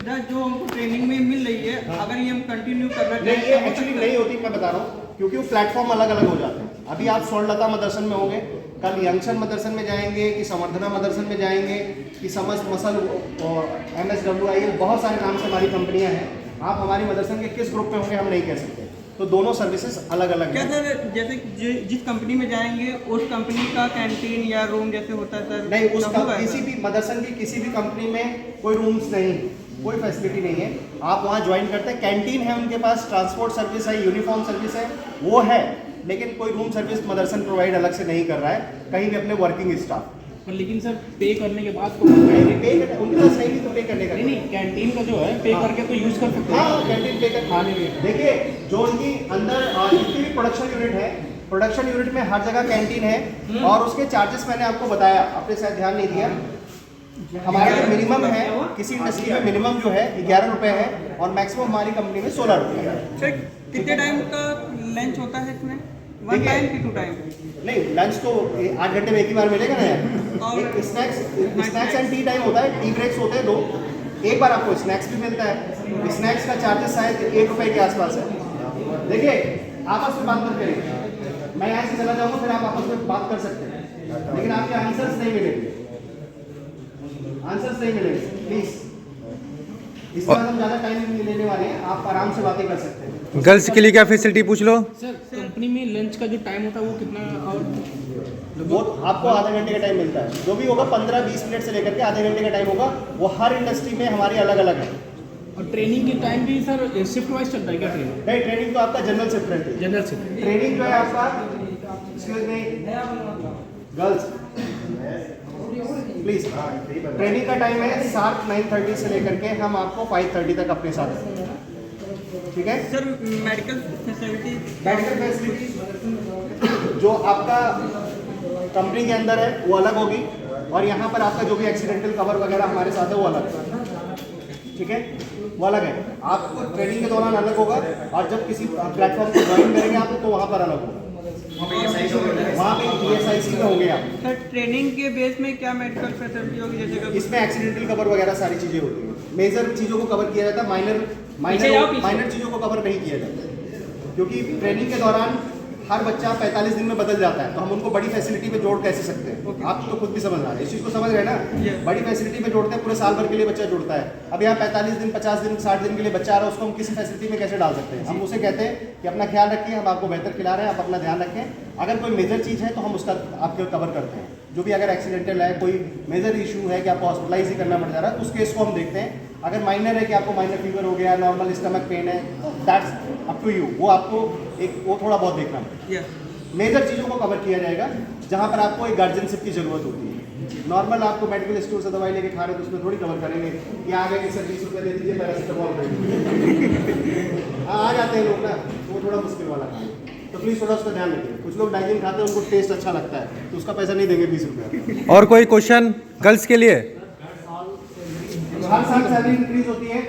सुविधा जो हमको ट्रेनिंग में मिल रही है, अगर ये हम कंटिन्यू करना नहीं, चाहें ये तो हो एक्चुअली सकता है? नहीं होती, मैं बता रहा हूँ, क्योंकि वो प्लेटफॉर्म अलग अलग हो जाते हैं। अभी आप स्वर्णलता मदरसन में होंगे, कल यंगसन मदरसन में जाएंगे, कि संवर्धना मदरसन में जाएंगे, कि समस्त मसल MSWIL, बहुत सारे नाम से हमारी कंपनियां हैं। आप हमारी मदरसन के किस ग्रुप में होंगे हम नहीं कह सकते, तो दोनों सर्विसेज अलग अलग क्या हैं। सर, जैसे जिस कंपनी में जाएंगे उस कंपनी का कैंटीन या रूम जैसे होता है सर? नहीं, क्या होगा किसी ऐसा? भी मदरसन की किसी भी कंपनी में कोई रूम्स नहीं, कोई फैसिलिटी नहीं है। आप वहाँ ज्वाइन करते हैं, कैंटीन है उनके पास, ट्रांसपोर्ट सर्विस है, यूनिफॉर्म सर्विस है, वो है, लेकिन कोई रूम सर्विस मदरसन प्रोवाइड अलग से नहीं कर रहा है कहीं भी अपने वर्किंग स्टाफ। पर लेकिन सर पे करने के बाद तो पे उनके पास नहीं, तो पे करने का नहीं, कैंटीन का जो है पे करके तो यूज कर सकते हैं। हाँ, कैंटीन पे कर खाने में देखिए, जो उनकी अंदर जितनी भी प्रोडक्शन यूनिट है, प्रोडक्शन यूनिट में हर जगह कैंटीन है, और उसके चार्जेस मैंने आपको बताया, आपने शायद ध्यान नहीं दिया। हमारा जो मिनिमम है किसी इंडस्ट्री में, मिनिमम जो है 11 रुपए है, और मैक्सिमम हमारी कंपनी में 16 रुपए है। सर कितने टाइम का लंच होता है इसमें? वन देखिए, टाइम की टू टाइम? नहीं, लंच तो 8 घंटे में एक ही बार मिलेगा ना यार। और एक स्नैक्स एंड टी टाइम होता है, टी ब्रेक्स होते हैं 2, एक बार आपको स्नैक्स भी मिलता है। स्नैक्स का चार्जेस शायद 1 रुपए के आसपास है। देखिए, आपस में बात मत करिए, मैं यहाँ से चला जाऊँगा, फिर आप आपस में बात कर सकते हैं, लेकिन आपके आंसर्स नहीं मिलेंगे, आंसर्स नहीं मिलेंगे प्लीज। इस बार हम ज़्यादा टाइम नहीं लेने वाले हैं, आप आराम से बातें कर सकते हैं। गर्ल्स के लिए क्या फैसिलिटी पूछ लो। सर कंपनी में लंच का जो टाइम होता है वो कितना, और वो आपको आधे घंटे का टाइम मिलता है, जो भी होगा 15-20 मिनट से लेकर के आधे घंटे का टाइम होगा, वो हर इंडस्ट्री में हमारी अलग अलग है। और ट्रेनिंग के टाइम भी सर शिफ्ट वाइज चलता है क्या ट्रेनिंग? नहीं, ट्रेनिंग तो आपका जनरल शिफ्ट रहती है। General shift. ट्रेनिंग जो है आपका, excuse me girls please, training का टाइम है 9:30 से लेकर के हम आपको 5:30 तक अपने साथ हैं, ठीक है। Sir medical facility? Medical facility जो आपका कंपनी के अंदर है वो अलग होगी, और यहाँ पर आपका जो भी एक्सीडेंटल कवर वगैरह हमारे साथ है वो अलग है, ठीक है, वो अलग है। आपको ट्रेनिंग के दौरान अलग होगा, और जब किसी प्लेटफॉर्म को ज्वाइन करेंगे आप तो वहाँ पर अलग होगा, वहाँ पे ESIC में होंगे आप। सर ट्रेनिंग के बेस में क्या मेडिकल फैसिलिटी होगी? जैसे कि इसमें एक्सीडेंटल कवर वगैरह सारी चीज़ें होती हैं। मेजर चीज़ों को कवर किया जाता है, माइनर चीज़ों को कवर नहीं किया जाता, क्योंकि ट्रेनिंग के दौरान हर बच्चा 45 दिन में बदल जाता है, तो हम उनको बड़ी फैसिलिटी में जोड़ कैसे सकते हैं? आप तो खुद भी समझ रहे हैं, इस चीज़ को समझ रहे हैं ना। बड़ी फैसिलिटी में जोड़ते हैं, पूरे साल भर के लिए बच्चा जुड़ता है। अब यहाँ 45 दिन, 50 दिन, 60 दिन के लिए बच्चा आ रहा है, उसको हम किसी फैसिलिटी में कैसे डाल सकते हैं? हम उसे कहते हैं कि अपना ख्याल रखिए, हम आपको बेहतर खिला रहे हैं, आप अपना ध्यान रखें। अगर कोई मेजर चीज़ है तो हम उसका आपके कवर करते हैं, जो भी अगर एक्सीडेंटल है, कोई मेजर इशू है कि आपको हॉस्पिटलाइज ही करना पड़ जा रहा है, उस केस को हम देखते हैं। अगर माइनर है कि आपको माइनर फीवर हो गया, नॉर्मल स्टमक पेन है, दैट्स अप टू यू, वो आपको वो थोड़ा बहुत देखना पड़ेगा। मेजर चीज़ों को कवर किया जाएगा जहाँ पर आपको एक गार्जियनशिप की जरूरत होती है। नॉर्मल आपको मेडिकल स्टोर से दवाई लेके खा रहे तो उसमें थोड़ी कवर करेंगे कि आ गए कि सर 20 रुपये दे दीजिए पैरासीटामोल दे आ जाते हैं लोग ना, वो थोड़ा मुश्किल वाला काम है, तो प्लीज़ थोड़ा उसका ध्यान रखिए। कुछ लोग डाइजिन खाते हैं, उनको टेस्ट अच्छा लगता है, तो उसका पैसा नहीं देंगे 20 रुपये। और कोई क्वेश्चन गर्ल्स के लिए? हर साल सैलरी इंक्रीज होती है,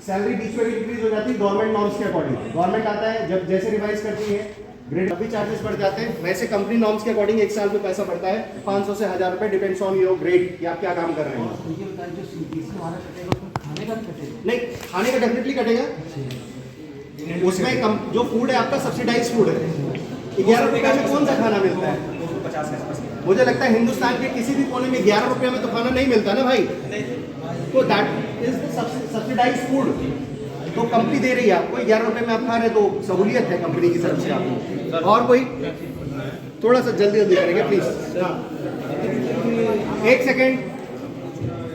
सैलरी बीच में भी इंक्रीज हो जाती है गवर्नमेंट नॉर्म्स के अकॉर्डिंग। गवर्नमेंट आता है जब जैसे रिवाइज करती है, ग्रेड अभी चार्जेस बढ़ जाते हैं, वैसे कंपनी नॉर्म्स के अकॉर्डिंग एक साल में पैसा बढ़ता है 500 से 1000 रुपये, डिपेंड्स ऑन योर ग्रेड कि आप क्या काम कर रहे हैं। नहीं, खाने का डेफिनेटली कटेगा, उसमें कम जो फूड है आपका सब्सिडाइज फूड है। 11 रुपये में कौन सा खाना मिलता है? मुझे लगता है हिंदुस्तान के किसी भी कोने में 11 रुपये में तो खाना नहीं मिलता ना भाई, तो दैट इज सब्सिडाइज फूड, तो कंपनी दे रही है आपको 11 रुपये में आप खा रहे, तो सहूलियत है कंपनी की तरफ से आपको। और कोई थोड़ा सा जल्दी करेंगे प्लीज। हाँ, 1 सेकेंड,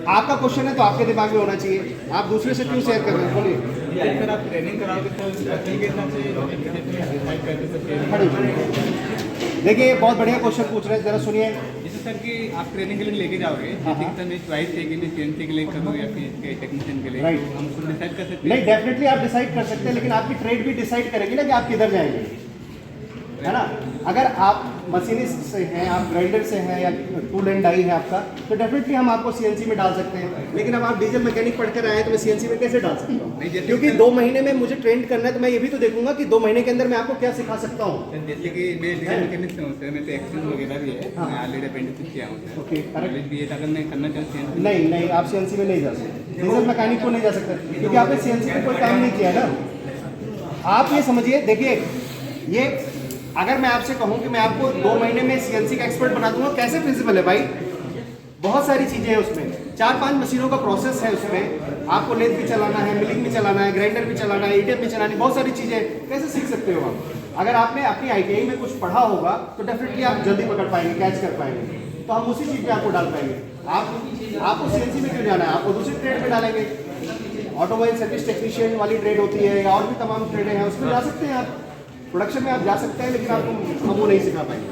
आपका क्वेश्चन है तो आपके दिमाग में होना चाहिए, आप दूसरे से क्यों शेयर कर रहे हैं? बोलिए। सर आप ट्रेनिंग कराओगे तो देखिए, बहुत बढ़िया क्वेश्चन पूछ रहे हैं, जरा सुनिए। जैसे सर कि आप ट्रेनिंग के लिए लेके जाओगे, जैसे मैं चॉइस के लिए CNC के लिए करूँ या फिर टेक्नीशियन के लिए, Right. हम उसको डिसाइड कर सकते नहीं, डेफिनेटली आप डिसाइड कर सकते हैं, लेकिन आपकी ट्रेड भी डिसाइड करेगी ना कि आप किधर जाएंगे, है ना। अगर आप मशीनिस्ट से हैं, आप ग्राइंडर से हैं या टूल एंड डाई है आपका, तो डेफिनेटली हम आपको सीएनसी में डाल सकते हैं। लेकिन अब आप डीजल मैकेनिक पढ़कर आए हैं तो मैं सीएनसी में कैसे डाल सकता हूँ? क्योंकि 2 महीने में मुझे ट्रेन करना है, तो मैं ये भी तो देखूंगा कि 2 महीने के अंदर मैं आपको क्या सिखा सकता हूँ। जैसे कि मैं डीजल मैकेनिक से हूँ सर, मैं तो एक्सपीरियंस वगैरह भी है, मैं ऑलरेडी अप्रेंटिस किया हूँ सर। ओके, कॉलेज भी है, अगर मैं करना चाहती हूँ नहीं नहीं, आप सीएनसी में नहीं जा सकते, डीजल मैकेनिक को नहीं जा सकते, क्योंकि आपने सीएनसी में कोई काम नहीं किया ना। आप ये समझिए, देखिए ये अगर मैं आपसे कहूं कि मैं आपको 2 महीने में सीएनसी का एक्सपर्ट बना दूंगा, कैसे फिजिबल है भाई? बहुत सारी चीज़ें हैं उसमें, 4-5 मशीनों का प्रोसेस है उसमें, आपको लेथ भी चलाना है, मिलिंग भी चलाना है, ग्राइंडर भी चलाना है, ईटीएम भी चलानी है, बहुत सारी चीज़ें। कैसे सीख सकते हो आप? अगर आपने अपनी आईटीआई में कुछ पढ़ा होगा तो डेफिनेटली आप जल्दी पकड़ पाएंगे, कैच कर पाएंगे, तो हम उसी चीज़ में आपको डाल पाएंगे। आपको सीएनसी में क्यों जाना है? आपको दूसरी ट्रेड में डालेंगे, ऑटोमोबाइल सर्विस टेक्नीशियन वाली ट्रेड होती है या और भी तमाम ट्रेडें हैं, उसमें जा सकते हैं आप। प्रोडक्शन में आप जा सकते हैं, लेकिन आपको हम वो नहीं सिखा पाएंगे।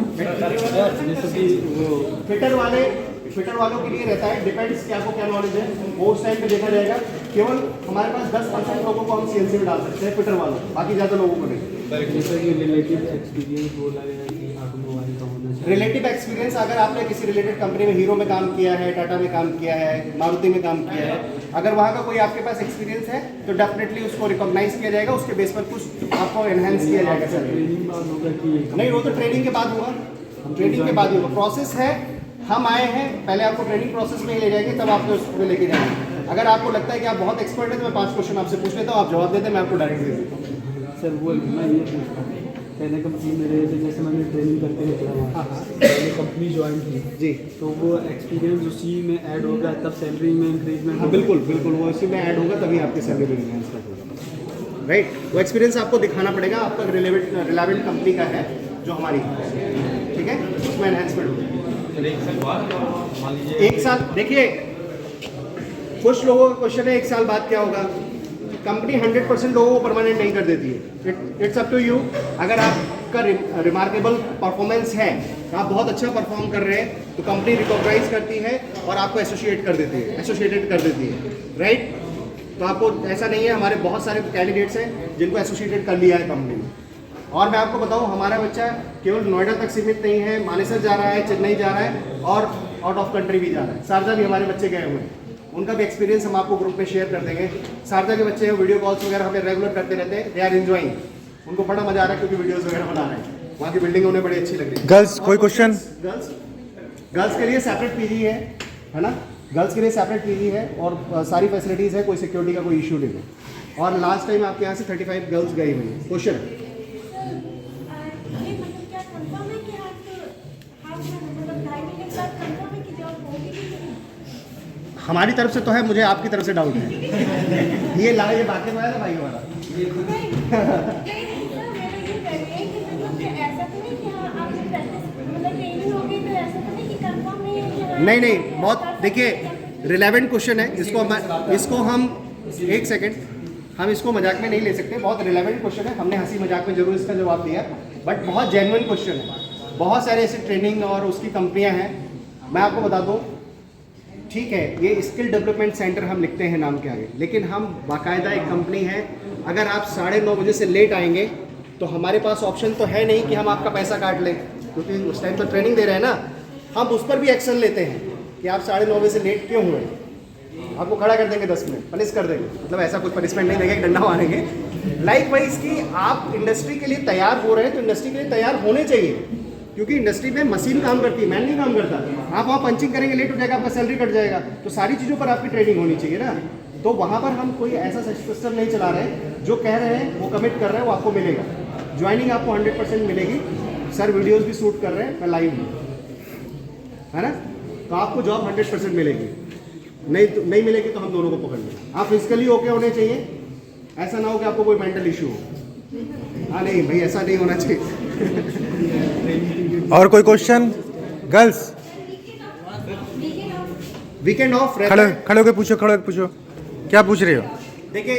जैसे कि वो फिटर वालों के लिए रहता है, डिपेंड्स कि आपको क्या नॉलेज है, वो उस टाइम पे देखा जाएगा। केवल हमारे पास 10% लोगों को हम सीएनसी में डाल सकते हैं, फिटर वालों, बाकी ज़्यादा लोगों को नहीं। जैसे कि रिलेटिव एक्सपीरियंस बोला गया है कि ऑटोमोबाइल का होना चाहिए। रिलेटिव एक्सपीरियंस, अगर आपने किसी रिलेटेड कंपनी में, हीरो में काम किया है, टाटा में काम किया है, मारुति में काम किया है, अगर वहाँ का कोई आपके पास एक्सपीरियंस है तो डेफिनेटली उसको रिकॉग्नाइज किया जाएगा, उसके बेस पर कुछ आपको एनहेंस किया जाएगा सर। ट्रेनिंग बाद होगा कि नहीं, वो तो ट्रेनिंग के बाद होगा, ट्रेनिंग के बाद ही होगा। प्रोसेस है, हम आए हैं, पहले आपको ट्रेनिंग प्रोसेस में ही ले जाएंगे, तब आपको उसमें लेके जाएंगे। अगर आपको लगता है कि आप बहुत एक्सपर्ट है तो मैं 5 क्वेश्चन आपसे पूछ लेता हूँ, आप जवाब देते हैं, मैं आपको डायरेक्ट दे देता हूँ। सर वो मैं ये पूछता हूँ, पहले कंपनी में रहे थे, जैसे मैंने ट्रेनिंग करके निकला वहाँ, पहले कंपनी ज्वाइन की जी, तो वो एक्सपीरियंस उसी में ऐड होगा, तब सैलरी में इंक्रीजमेंट। हाँ बिल्कुल बिल्कुल, वो इसी में ऐड होगा, तभी आपकी सैलरी में एनहांसमेंट होगा। राइट, वो एक्सपीरियंस आपको दिखाना पड़ेगा, आपका रिलेवेंट कंपनी का है जो हमारी है, ठीक है, उसमें एनहांसमेंट होगा। 1 साल, देखिए कुछ लोगों का क्वेश्चन है 1 साल बाद क्या होगा। कंपनी 100% लोगों को परमानेंट नहीं कर देती है, इट्स अप टू यू। अगर आपका रिमार्केबल परफॉर्मेंस है, आप बहुत अच्छा परफॉर्म कर रहे हैं, तो कंपनी रिकॉग्नाइज करती है और आपको एसोसिएटेड कर देती है, राइट। तो आपको ऐसा नहीं है, हमारे बहुत सारे कैंडिडेट्स हैं जिनको एसोसिएटेड कर लिया है कंपनी में। और मैं आपको बताऊं, हमारा बच्चा केवल नोएडा तक सीमित नहीं है, मानेसर जा रहा है, चेन्नई जा रहा है और आउट ऑफ कंट्री भी जा रहा है। शारजा भी हमारे बच्चे गए हुए हैं, उनका भी एक्सपीरियंस हम आपको ग्रुप में शेयर कर देंगे। शारजा के बच्चे हैं, वीडियो कॉल्स वगैरह हमें रेगुलर करते रहते हैं, दे आर एंजॉइंग, उनको बड़ा मजा आ रहा है क्योंकि वीडियोस वगैरह बना रहे हैं, वहाँ की बिल्डिंग उन्हें बड़ी अच्छी लग रही है। गर्ल्स कोई क्वेश्चन? गर्ल्स के लिए सेपरेट पीजी है ना, गर्ल्स के लिए सेपरेट पीजी है और सारी फैसिलिटीज़ है, कोई सिक्योरिटी का कोई इशू नहीं है। और लास्ट टाइम आपके यहाँ से 35 गर्ल्स गई हुई हैं। क्वेश्चन हमारी तरफ से तो है, मुझे आपकी तरफ से डाउट है। ये बाकी में आया था भाई हमारा। नहीं नहीं, बहुत देखिए रिलेवेंट क्वेश्चन है, इसको हम 1 सेकेंड, हम इसको मजाक में नहीं ले सकते, बहुत रिलेवेंट क्वेश्चन है। हमने हंसी मजाक में जरूर इसका जवाब दिया, बट बहुत जेन्युइन क्वेश्चन है। बहुत सारे ऐसे ट्रेनिंग और उसकी कंपनियां हैं, मैं आपको बता दूं, ठीक है, ये स्किल डेवलपमेंट सेंटर हम लिखते हैं नाम के आगे, लेकिन हम बाकायदा एक कंपनी है। अगर आप 9:30 बजे से लेट आएंगे तो हमारे पास ऑप्शन तो है नहीं कि हम आपका पैसा काट लें, क्योंकि उस टाइम तो ट्रेनिंग दे रहे हैं ना, हम उस पर भी एक्शन लेते हैं कि आप 9:30 बजे से लेट क्यों हुए, आपको खड़ा कर देंगे 10 मिनट, पनिश कर देंगे। मतलब ऐसा कुछ पनिशमेंट नहीं देंगे, डंडा मारेंगे। लाइक वाइज कि आप इंडस्ट्री के लिए तैयार हो रहे हैं तो इंडस्ट्री के लिए तैयार होने चाहिए, क्योंकि इंडस्ट्री में मशीन काम करती है, मैन नहीं काम करता। आप वहाँ पंचिंग करेंगे, लेट हो जाएगा, आपका सैलरी कट जाएगा, तो सारी चीज़ों पर आपकी ट्रेनिंग होनी चाहिए ना। तो वहाँ पर हम कोई ऐसा सिस्टम नहीं चला रहे हैं, जो कह रहे हैं वो कमिट कर रहे हैं, वो आपको मिलेगा। ज्वाइनिंग आपको 100% मिलेगी। सर वीडियोस भी शूट कर रहे हैं, मैं लाइव हूँ, है ना, तो आपको जॉब 100% मिलेगी। नहीं मिलेगी तो हम दोनों को पकड़ लेंगे। आप फिजिकली ओके होने चाहिए, ऐसा ना हो कि आपको कोई मेंटल इशू हो। हाँ नहीं भाई, ऐसा नहीं होना चाहिए। और कोई क्वेश्चन? गर्ल्स वीकेंड ऑफ खड़े होके पूछो, क्या पूछ रहे हो? देखिए,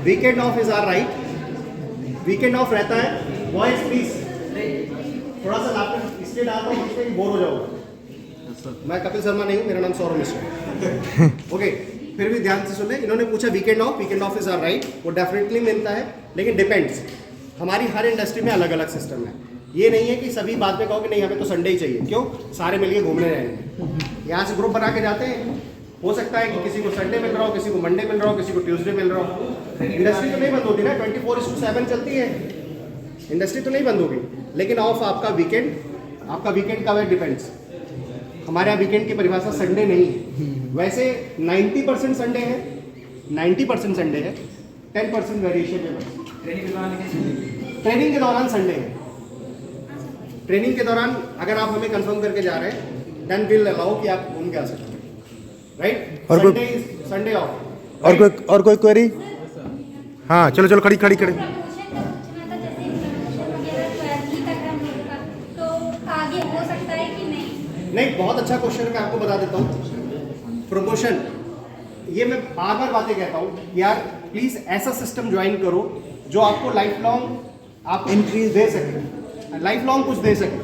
weekend off is are right, weekend off रहता है। बॉयज प्लीज थोड़ा सा लाफ्टर इसलिए डालता हूँ इसलिए बोर हो जाओगे। मैं कपिल शर्मा नहीं हूँ, मेरा नाम सौरभ मिश्रा। ओके, फिर भी ध्यान से सुन ले। इन्होंने पूछा weekend off is are right, वो डेफिनेटली मिलता है, लेकिन डिपेंड्स। हमारी हर इंडस्ट्री में अलग अलग सिस्टम है। ये नहीं है कि सभी बाद में कहो कि नहीं हमें तो संडे ही चाहिए, क्यों? सारे मिलके घूमने जाएंगे, यहाँ से ग्रुप बना के जाते हैं। हो सकता है कि किसी को संडे मिल रहा हो, किसी को मंडे मिल रहा हो, किसी को ट्यूसडे मिल रहा हो। इंडस्ट्री तो नहीं बंद होती ना, 24/7 चलती है इंडस्ट्री, तो नहीं बंद होगी। लेकिन ऑफ आपका वीकेंड कब है डिपेंड्स। हमारे यहाँ वीकेंड की परिभाषा संडे नहीं है। वैसे 90% संडे है, 90% संडे है, 10% वेरिएशन है बस। ट्रेनिंग के दौरान संडे है। ट्रेनिंग के दौरान अगर आप हमें कंफर्म करके जा रहे हैं देन विल अलाउ कि आप घूम के आ सकते हैं, राइट? और कोई- संडे ऑफ। और कोई क्वेरी? हाँ चलो चलो, खड़ी खड़ी खड़ी। प्रमोशन का पूछना था, जैसे प्रमोशन वगैरह 12th ही तक हम लोग का, तो आगे हो सकता है कि नहीं? नहीं, बहुत अच्छा क्वेश्चन है, मैं आपको बता देता हूँ। प्रमोशन, ये मैं बार बार बातें कहता हूँ यार, प्लीज ऐसा सिस्टम ज्वाइन करो जो आपको लाइफ लॉन्ग आपको इंक्रीज दे सके, लाइफ लॉन्ग कुछ दे सके।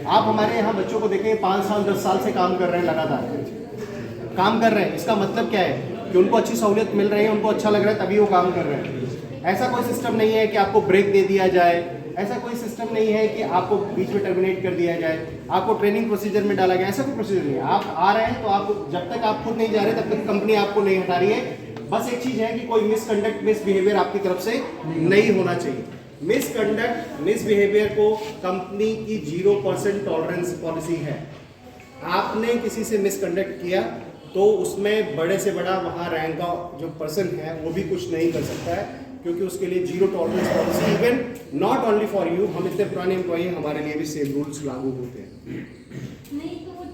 आप हमारे यहाँ बच्चों को देखें 5 साल 10 साल से काम कर रहे हैं, लगातार काम कर रहे हैं। इसका मतलब क्या है कि उनको अच्छी सहूलियत मिल रही है, उनको अच्छा लग रहा है, तभी वो काम कर रहे हैं। ऐसा कोई सिस्टम नहीं है कि आपको ब्रेक दे दिया जाए, ऐसा कोई सिस्टम नहीं है कि आपको बीच में टर्मिनेट कर दिया जाए, आपको ट्रेनिंग प्रोसीजर में डाला गया, ऐसा कोई प्रोसीजर नहीं है। आप आ रहे हैं तो आप जब तक आप खुद नहीं जा रहे तब तक कंपनी आपको नहीं हटा रही है। बस एक चीज़ है कि कोई मिसकंडक्ट मिसबिहेवियर आपकी तरफ से नहीं होना चाहिए। मिसकंडक्ट मिसबिहेवियर को कंपनी की 0% टॉलरेंस पॉलिसी है। आपने किसी से मिसकंडक्ट किया तो उसमें बड़े से बड़ा वहाँ रैंक का जो पर्सन है वो भी कुछ नहीं कर सकता है, क्योंकि उसके लिए 0 tolerance policy, even not only for you, हम इतने पुराने एम्प्लॉई हमारे लिए भी सेम रूल्स लागू होते हैं। नहीं तो वो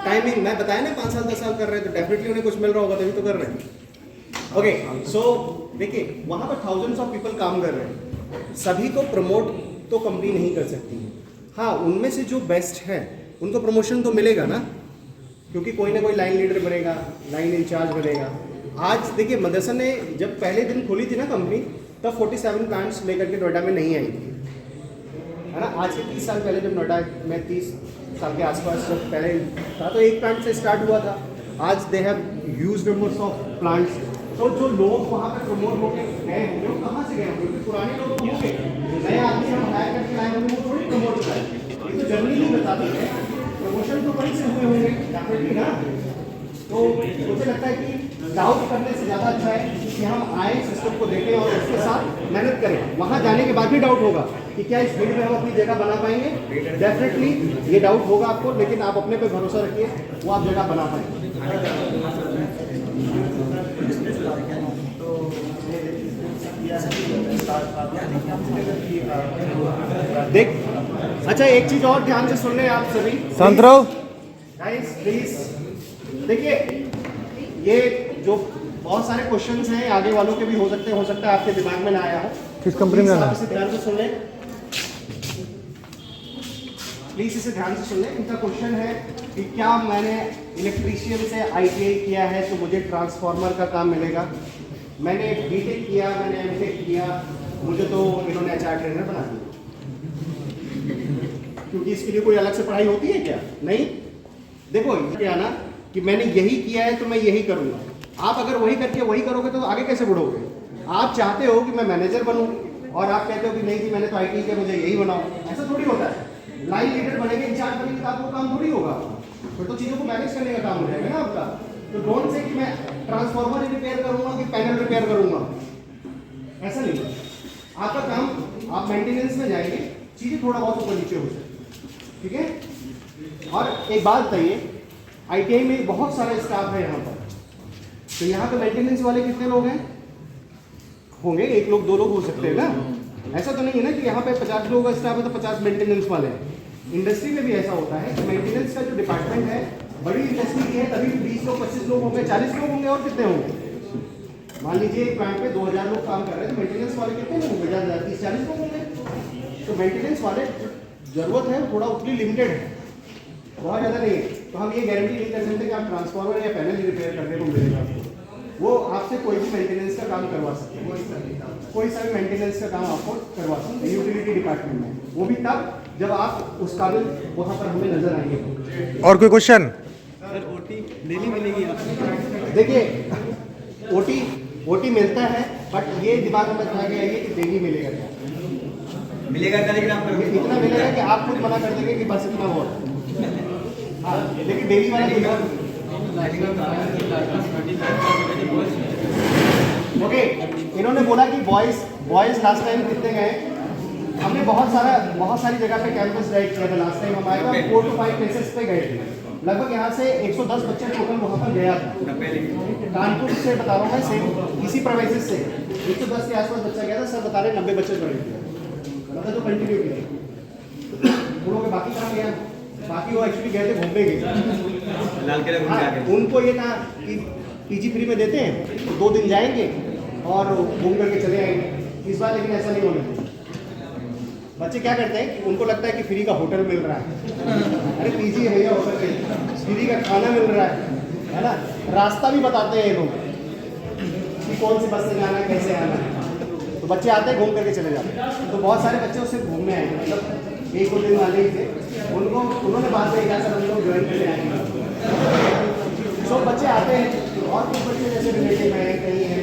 टाइमिंग मैं बताया ना 5 साल 10 साल कर रहे हैं तो डेफिनेटली उन्हें कुछ मिल रहा होगा, तभी तो कर रहे हैं। ओके, सो देखिए वहाँ पर थाउजेंड्स ऑफ पीपल काम कर रहे हैं, सभी को प्रमोट तो कंपनी नहीं कर सकती है। हाँ, उनमें से जो बेस्ट है उनको प्रमोशन तो मिलेगा ना, क्योंकि कोई ना कोई लाइन लीडर बनेगा, लाइन इंचार्ज बनेगा। आज देखिए मदरसा ने जब पहले दिन खोली थी ना कंपनी, तब 47 प्लांट्स लेकर के नोएडा में नहीं आई थी, है ना। आज से 30 साल पहले जब नोएडा में 30 साल के आसपास जब पहले था तो एक प्लांट से स्टार्ट हुआ था। आज they have huge numbers of plants. तो जो लोग वहाँ पर प्रमोट होकर गए होंगे वो कहाँ से गए होंगे? पुराने लोग तो होंगे, नए आदमी हम हायर करके लाए होंगे, वो थोड़ी प्रमोट होता है। ये तो जर्नी नहीं बताती है, प्रमोशन तो वहीं से हुए होंगे डेफिनेटली ना। तो मुझे लगता है कि डाउट करने से ज़्यादा अच्छा है कि हम आए, सिस्टम को देखें और उसके साथ मेहनत करें। वहाँ जाने के बाद भी डाउट होगा कि क्या इस फील्ड में हम अपनी जगह बना पाएंगे। डेफिनेटली ये डाउट होगा आपको, लेकिन आप अपने पे भरोसा रखिए, वो आप जगह बना पाएंगे। देख, अच्छा एक चीज़ और ध्यान से सुन लें आप सभी, शांत रहो। गाइस प्लीज देखिए, ये जो बहुत सारे क्वेश्चंस हैं आगे वालों के भी हो सकते हैं आपके दिमाग में ना आया हो। किस कंपनी में आना है? इसे ध्यान से सुन लें, प्लीज इसे ध्यान से सुन लें। इनका क्वेश्चन है कि क्या मैंने इलेक्ट्रीशियन से ITI किया है तो मुझे ट्रांसफार्मर का काम मिलेगा? मैंने BTech किया, मैंने MTech किया, मुझे तो इन्होंने HR ट्रेनर बना दिया। क्योंकि इसके लिए कोई अलग से पढ़ाई होती है क्या? नहीं। देखो क्या ना कि मैंने यही किया है तो मैं यही करूँगा। आप अगर वही करके वही करोगे तो आगे कैसे बढ़ोगे? आप चाहते हो कि मैं मैनेजर बनूं और आप कहते हो कि नहीं जी मैंने तो ITI किया, मुझे यही बनाओ, ऐसा थोड़ी होता है। लाइन लीडर बनेंगे, इंचार्ज बनेंगे तो आपको काम थोड़ी होगा, फिर तो चीज़ों को मैनेज करने का काम हो जाएगा ना आपका। तो डोंट से कि मैं ट्रांसफार्मर रिपेयर करूँगा कि पैनल रिपेयर करूँगा, ऐसा नहीं है। आपका काम, आप मेंटेनेंस में जाएंगे, चीज़ें थोड़ा बहुत ऊपर नीचे हो जाए, ठीक है। और एक बात बताइए, ITI में बहुत सारा स्टाफ है यहाँ पर, तो यहाँ पे मेंटेनेंस वाले कितने लोग हैं? होंगे 1 लोग 2 लोग हो सकते हैं ना। ऐसा तो नहीं है ना कि यहाँ पे 50 लोगों का स्टाफ है तो 50 मेंटेनेंस वाले हैं। इंडस्ट्री में भी ऐसा होता है कि मेंटेनेंस का जो डिपार्टमेंट है बड़ी इंडस्ट्री की है, तभी 20 लोग 25 लोग होंगे, 40 लोग होंगे, और कितने होंगे? मान लीजिए एक प्लांट पे 2000 लोग काम कर रहे हैं तो मेंटेनेंस वाले कितने लोग होंगे? 30-40 लोग होंगे। तो मेंटेनेंस वाले जरूरत है थोड़ा उतनी लिमिटेड है, बहुत ज़्यादा नहीं है। तो हम ये गारंटी नहीं कर सकते कि आप ट्रांसफार्मर या पैनल रिपेयर करने को मिलेगा आपको। वो आपसे कोई भी मेंटेनेंस का काम करवा सकते हैं, कोई सा भी मेंटेनेंस का काम आपको करवा सकते हैं यूटिलिटी डिपार्टमेंट में, वो भी तब जब आप उस काबिल वहाँ पर हमें नजर आएंगे। और कोई क्वेश्चन? सर OT डेली मिलेगी आपको? देखिए OT मिलता है, बट ये दिमाग में रखा गया है कि डेली मिलेगा क्या। मिलेगा क्या, लेकिन आप इतना मिलेगा कि आप खुद मना कर देंगे कि बस इतना बहुत है। हाँ, लेकिन डेली वाला ओके, इन्होंने बोला कि बॉयज़ लास्ट टाइम कितने गए, हमने बहुत सारी जगह पे कैंपस राइड किया था लास्ट टाइम, हम आए थे 4 to 5 प्लेसेस पे गए थे, लगभग यहाँ से 110 बच्चे टोटल वहाँ पर गया था। कानपुर से बता रहा हूँ मैं, सेम इसी प्रोवाइसेस से 110 के आसपास बच्चा गया था, सर बता रहे 90 बच्चे पढ़े थे, मतलब जो कंटिन्यू किया उन लोगों के बाकी कहाँ गया, बाकी वो एक्चुअली गए थे घूमने के लाल किला घूम के आ गए। उनको ये था कि पीजी फ्री में देते हैं तो 2 दिन जाएंगे और घूम करके चले आएंगे। इस बार लेकिन ऐसा नहीं होने देंगे। बच्चे क्या करते हैं कि उनको लगता है कि फ्री का होटल मिल रहा है, अरे पीजी है भैया होटल में, फ्री का खाना मिल रहा है ना, रास्ता भी बताते हैं ये लोग कि कौन सी बस से जाना है, कैसे आना है, तो बच्चे आते हैं घूम करके चले जाते हैं। तो बहुत सारे बच्चे उससे घूमने आए थे, मतलब 1-2 दिन वाले ही थे, उन्होंने बाद में कहा सर हम लोग ज्वाइन करने आएंगे। सो बच्चे आते हैं और कुछ बच्चे जैसे रिलेटिव हैं, कहीं हैं